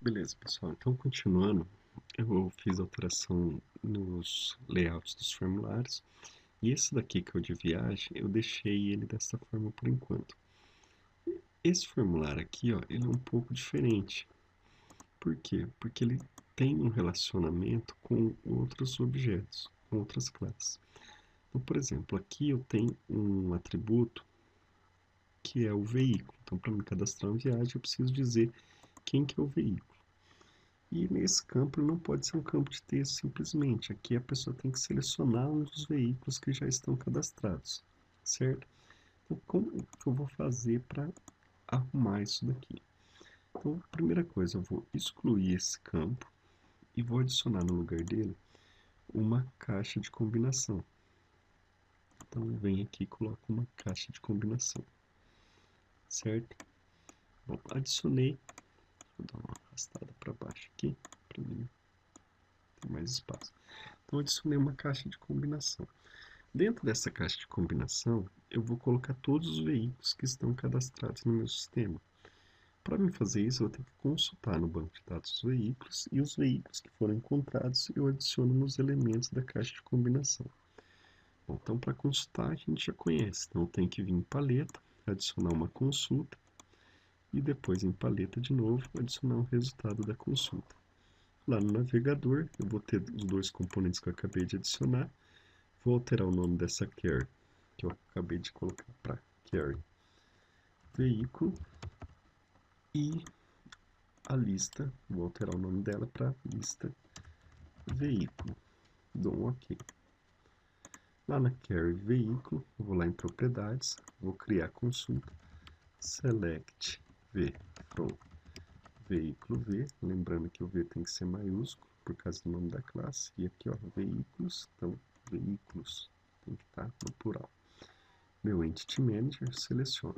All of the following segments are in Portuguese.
Beleza, pessoal. Então, continuando, eu fiz alteração nos layouts dos formulários. E esse daqui que é o de viagem, eu deixei ele dessa forma por enquanto. Esse formulário aqui, ó, ele é um pouco diferente. Por quê? Porque ele tem um relacionamento com outros objetos, com outras classes. Então, por exemplo, aqui eu tenho um atributo que é o veículo. Então, para me cadastrar uma viagem, eu preciso dizer quem que é o veículo. E nesse campo não pode ser um campo de texto simplesmente. Aqui a pessoa tem que selecionar um dos veículos que já estão cadastrados, certo? Então, como que eu vou fazer para arrumar isso daqui? Então, primeira coisa, eu vou excluir esse campo e vou adicionar no lugar dele uma caixa de combinação. Então, eu venho aqui e coloco uma caixa de combinação, certo? Bom, adicionei, vou dar uma arrastada para baixo aqui, para mim ter mais espaço. Então, adicionei uma caixa de combinação. Dentro dessa caixa de combinação, eu vou colocar todos os veículos que estão cadastrados no meu sistema. Para me fazer isso, eu vou ter que consultar no banco de dados os veículos e os veículos que foram encontrados eu adiciono nos elementos da caixa de combinação. Bom, então, para consultar, a gente já conhece. Então, eu tenho que vir em paleta, adicionar uma consulta e depois em paleta de novo, adicionar o resultado da consulta. Lá no navegador, eu vou ter os dois componentes que eu acabei de adicionar. Vou alterar o nome dessa query, que eu acabei de colocar para query veículo, e a lista, vou alterar o nome dela para lista veículo. Dou um OK. Lá na query veículo, vou lá em propriedades, vou criar a consulta, select v from veículo v, lembrando que o v tem que ser maiúsculo por causa do nome da classe, e aqui ó, veículos, então veículos tem que estar no plural. Meu Entity Manager, seleciono.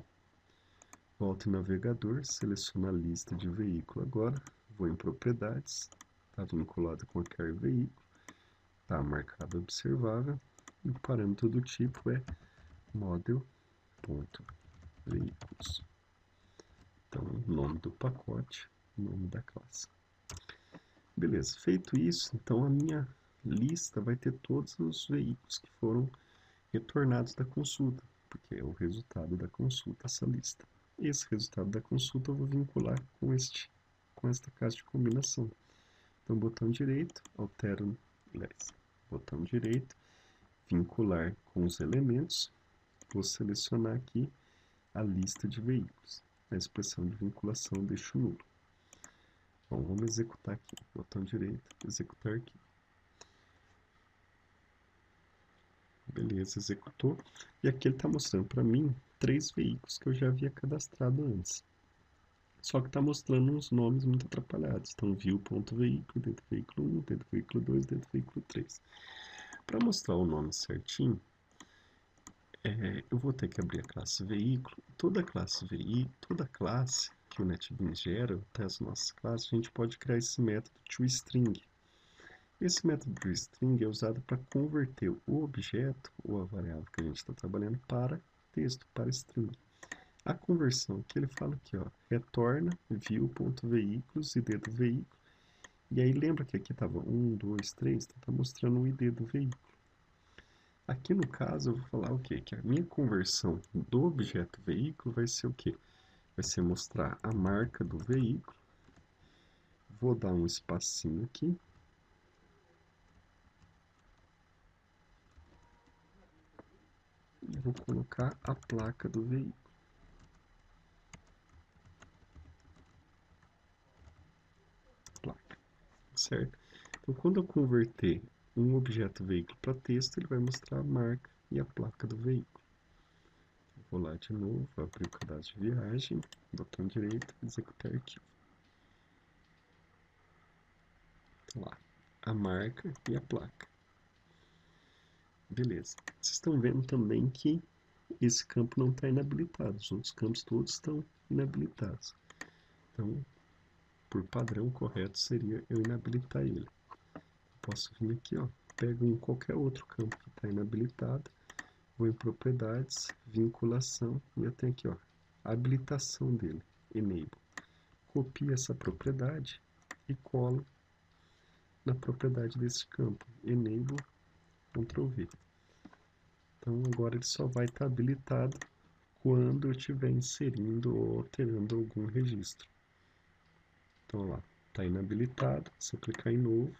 Volto em navegador, seleciono a lista de veículo agora, vou em propriedades, está vinculado com a query veículo, está marcado observável, e o parâmetro do tipo é model.veículos. Então, nome do pacote, nome da classe. Beleza, feito isso, então a minha lista vai ter todos os veículos que foram retornados da consulta, porque é o resultado da consulta essa lista. Esse resultado da consulta eu vou vincular com esta caixa de combinação. Então, botão direito, altero, botão direito, vincular com os elementos, vou selecionar aqui a lista de veículos. A expressão de vinculação eu deixo nulo. Bom, vamos executar aqui. Botão direito, executar aqui. Beleza, executou. E aqui ele está mostrando para mim 3 veículos que eu já havia cadastrado antes. Só que está mostrando uns nomes muito atrapalhados. Então, view.veículo, dentro do veículo 1, dentro do veículo 2, dentro do veículo 3. Para mostrar o nome certinho, eu vou ter que abrir a classe veículo. Toda classe que o NetBeans gera, até as nossas classes, a gente pode criar esse método toString. Esse método toString é usado para converter o objeto ou a variável que a gente está trabalhando para texto, para string. A conversão que ele fala aqui, ó, retorna view.veículos, id do veículo. E aí lembra que aqui estava 1, 2, 3, então está mostrando o id do veículo. Aqui no caso eu vou falar o quê? Que a minha conversão do objeto veículo vai ser o quê? Vai ser mostrar a marca do veículo. Vou dar um espacinho aqui. E vou colocar a placa do veículo. Placa, certo? Então quando eu converter um objeto veículo para texto, ele vai mostrar a marca e a placa do veículo. Vou lá de novo, abrir o cadastro de viagem, botão direito, executar arquivo. Então lá, a marca e a placa. Beleza. Vocês estão vendo também que esse campo não está inabilitado, os outros campos todos estão inabilitados. Então, por padrão correto seria eu inabilitar ele. Posso vir aqui, ó, pego qualquer outro campo que está inabilitado, vou em propriedades, vinculação, e eu tenho aqui, ó, a habilitação dele, enable. Copio essa propriedade e colo na propriedade desse campo. Enable, Ctrl V. Então agora ele só vai estar habilitado quando eu estiver inserindo ou alterando algum registro. Então lá, está inabilitado. Se eu clicar em novo,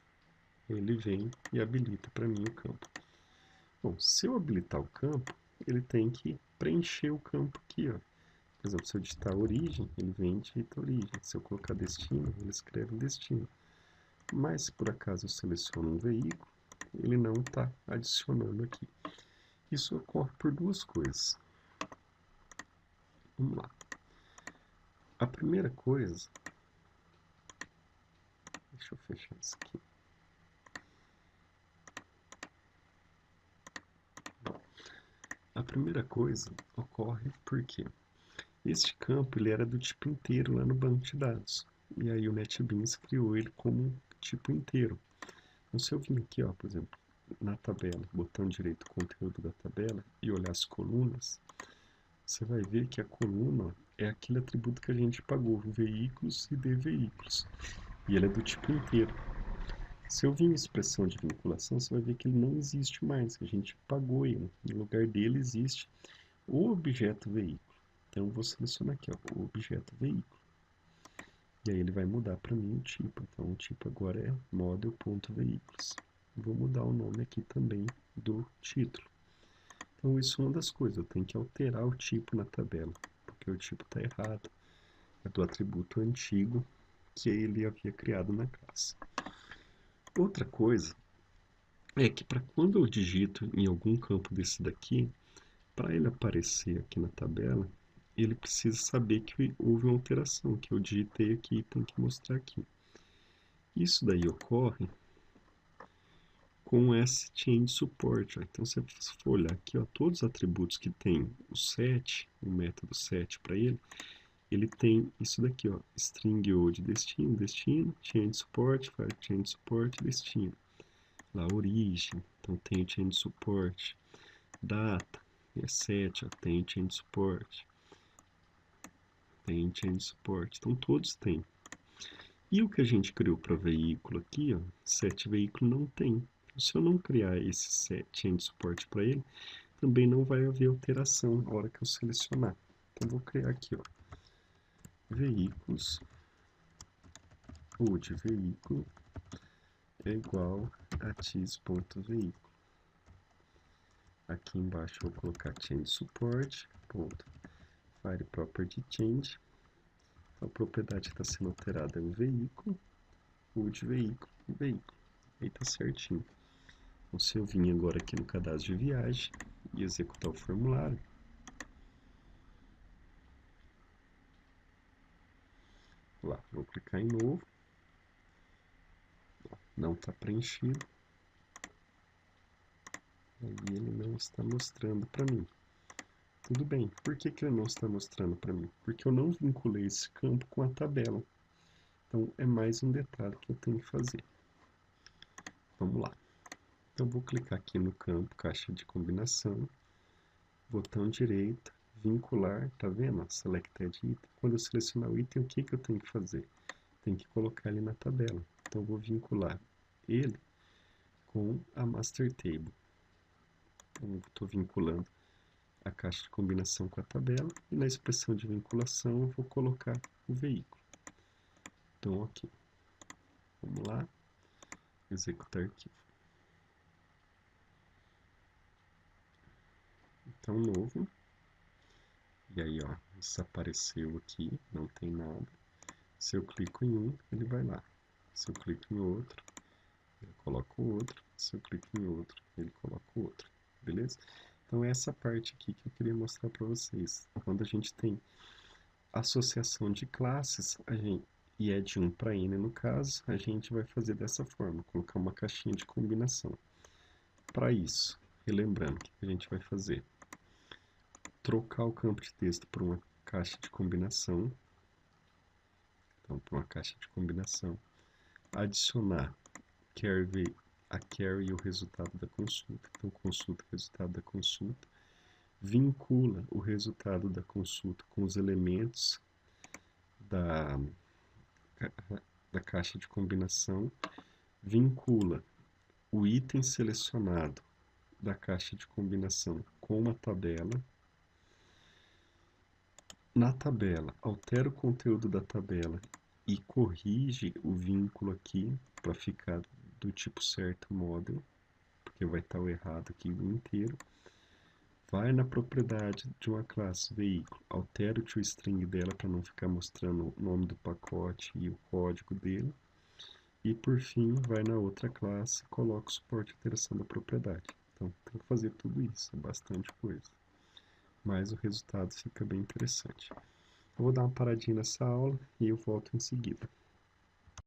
ele vem e habilita para mim o campo. Bom, se eu habilitar o campo, ele tem que preencher o campo aqui, ó. Por exemplo, se eu digitar origem, ele vem e digita origem. Se eu colocar destino, ele escreve destino. Mas se por acaso eu seleciono um veículo, ele não está adicionando aqui. Isso ocorre por duas coisas. Vamos lá. A primeira coisa, deixa eu fechar isso aqui. A primeira coisa ocorre porque este campo ele era do tipo inteiro lá no banco de dados. E aí o NetBeans criou ele como tipo inteiro. Então se eu vim aqui, ó, por exemplo, na tabela, botão direito conteúdo da tabela e olhar as colunas, você vai ver que a coluna ó, é aquele atributo que a gente pagou, veículos e de veículos. E ele é do tipo inteiro. Se eu vir em expressão de vinculação, você vai ver que ele não existe mais, que a gente pagou ele. No lugar dele existe o objeto veículo. Então eu vou selecionar aqui, ó, o objeto veículo. E aí ele vai mudar para mim o tipo. Então o tipo agora é model.veículos. Vou mudar o nome aqui também do título. Então isso é uma das coisas, eu tenho que alterar o tipo na tabela, porque o tipo está errado. É do atributo antigo que ele havia criado na classe. Outra coisa é que para quando eu digito em algum campo desse daqui, para ele aparecer aqui na tabela, ele precisa saber que houve uma alteração, que eu digitei aqui e tem que mostrar aqui. Isso daí ocorre com esse change support. Ó. Então, se você for olhar aqui, ó, todos os atributos que tem o set, o método set para ele tem isso daqui, ó, string ou de destino, destino, change support, faz change support, destino. Lá, origem, então tem o change support, data, é set, ó, tem change support, tem change support, então todos têm. E o que a gente criou para veículo aqui, ó, set veículo não tem. Se eu não criar esse set change support para ele, também não vai haver alteração na hora que eu selecionar. Então vou criar aqui, ó, veículos, ou de veículo é igual a tis.veículo. Aqui embaixo eu vou colocar change support, ponto, file property change. Então, a propriedade que está sendo alterada é o veículo, o de veículo, o veículo. Aí está certinho. Então, se eu vim agora aqui no cadastro de viagem e executar o formulário, lá, vou clicar em novo, não está preenchido, aí ele não está mostrando para mim. Tudo bem, por que ele não está mostrando para mim? Porque eu não vinculei esse campo com a tabela. Então, é mais um detalhe que eu tenho que fazer. Vamos lá. Então, vou clicar aqui no campo caixa de combinação, botão direito, vincular, tá vendo? Selected item. Quando eu selecionar o item, o que eu tenho que fazer? Tem que colocar ele na tabela. Então, eu vou vincular ele com a master table. Então, estou vinculando a caixa de combinação com a tabela e na expressão de vinculação eu vou colocar o veículo. Então, ok. Vamos lá, executar arquivo. Então, novo. E aí, ó, desapareceu aqui, não tem nada. Se eu clico em um, ele vai lá. Se eu clico em outro, ele coloca o outro. Se eu clico em outro, ele coloca o outro. Beleza? Então, é essa parte aqui que eu queria mostrar para vocês. Quando a gente tem associação de classes, e é de 1 para n no caso, a gente vai fazer dessa forma, colocar uma caixinha de combinação. Para isso, relembrando, o que a gente vai fazer? Trocar o campo de texto por uma caixa de combinação. Então, por uma caixa de combinação. Adicionar a query e o resultado da consulta. Então, consulta o resultado da consulta. Vincula o resultado da consulta com os elementos da da caixa de combinação, vincula o item selecionado da caixa de combinação com uma tabela. Na tabela, altera o conteúdo da tabela e corrige o vínculo aqui para ficar do tipo certo model, porque vai estar o errado aqui inteiro. Vai na propriedade de uma classe veículo, altera o toString dela para não ficar mostrando o nome do pacote e o código dele. E por fim, vai na outra classe e coloca o suporte de alteração da propriedade. Então, tem que fazer tudo isso, é bastante coisa. Mas o resultado fica bem interessante. Eu vou dar uma paradinha nessa aula e eu volto em seguida.